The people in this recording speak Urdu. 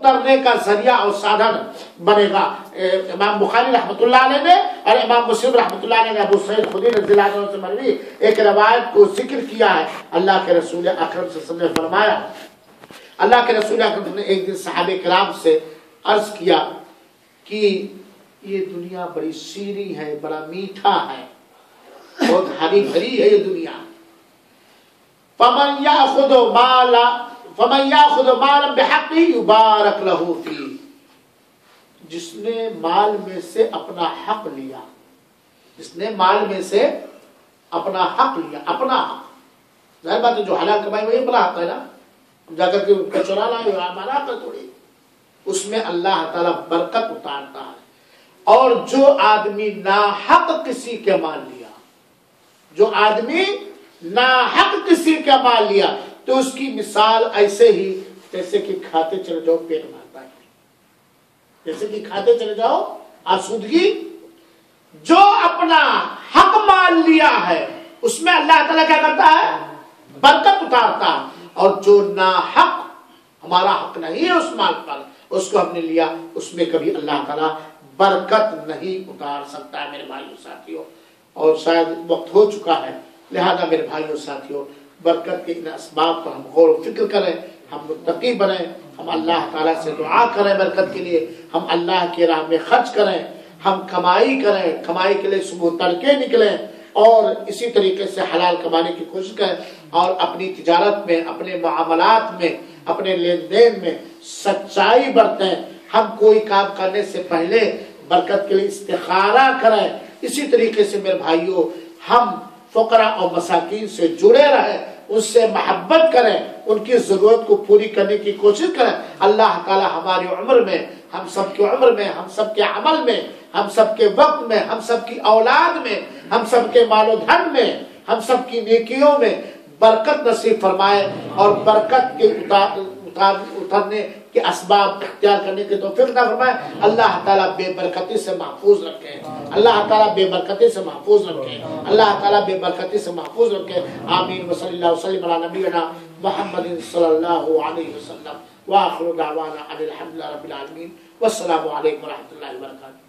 کرنے کا ذریعہ اور سادھن بنے گا۔ امام بخاری رحمۃ اللہ علیہ نے اور امام مسلم رحمۃ اللہ علیہ نے ابو سعید خدری رضی اللہ عنہ سے مروی ایک روایت کو ذکر کیا ہے۔ اللہ کے رسول اکرم صلی اللہ علیہ وسلم نے فرمایا، اللہ کے رسول اکرم نے ایک دن صحابہ کرام سے عرض کیا کہ یہ دنیا بڑی شیریں ہے، بڑا میٹھا ہے، بہت ہری بھری ہے یہ دنیا۔ فمن یاخذ مالا بحقہ یبارک لہ فیہ، جس نے مال میں سے اپنا حق لیا، جس نے مال میں سے اپنا حق لیا، اپنا حق، ظاہر بات ہے جو حلال کمائی وہی اپنا حق ہے نا، ہم جا کر کے چورا لائے ہمارا حق ہے تھوڑی، اس میں اللہ تعالیٰ برکت اتارتا ہے۔ اور جو آدمی ناحق کسی کے مال لیا، جو آدمی ناحق کسی کا مال لیا، تو اس کی مثال ایسے ہی جیسے کہ کھاتے چلے جاؤ پیٹ بھرتا ہے، جیسے کہ کھاتے چلے جاؤ آسودگی۔ جو اپنا حق مال لیا ہے اس میں اللہ تعالیٰ کیا کرتا ہے؟ برکت اتارتا ہے۔ اور جو ناحق ہمارا حق نہیں ہے اس مال پر، اس کو ہم نے لیا، اس میں کبھی اللہ تعالیٰ برکت نہیں اتار سکتا ہے میرے بھائیوں ساتھیوں۔ اور شاید وقت ہو چکا ہے، لہذا میرے بھائیوں ساتھیوں برکت کے ان اسباب پر ہم غور و فکر کریں، ہم متقی بنیں، ہم اللہ تعالیٰ سے دعا کریں برکت کے لیے، ہم اللہ کی راہ میں خرچ کریں، ہم کمائی کریں، کمائی کے لیے صبح تڑکے نکلیں اور اسی طریقے سے حلال کمانے کی کوشش کریں، اور اپنی تجارت میں، اپنے معاملات میں، اپنے لین دین میں سچائی برتیں۔ ہم کوئی کام کرنے سے پہلے برکت کے لیے استخارہ کریں۔ اسی طریقے سے میرے بھائیوں ہم فقراء اور مساکین سے جڑے رہیں، ان سے محبت کریں، ان کی ضرورت کو پوری کرنے کی کوشش کریں۔ اللہ تعالی ہماری عمر میں، ہم سب کی عمر میں، ہم سب کے عمل میں، ہم سب کے وقت میں، ہم سب کی اولاد میں، ہم سب کے مال و دھن میں، ہم سب کی نیکیوں میں برکت نصیب فرمائے، اور برکت کے اترنے کے اسباب اختیار کرنے کے توفیق عطا فرمائے۔ اللہ تعالیٰ بے برکتی سے محفوظ رکھے، اللہ تعالیٰ بے برکتی سے محفوظ رکھے، اللہ تعالیٰ بے برکتی سے محفوظ رکھے۔ آمین وصلی اللہ وسلم علی نبینا محمد صلی اللہ علیہ وسلم، وآخر دعوانا ان الحمد للہ رب العالمین، والسلام علیکم ورحمۃ اللہ وبرکاتہ۔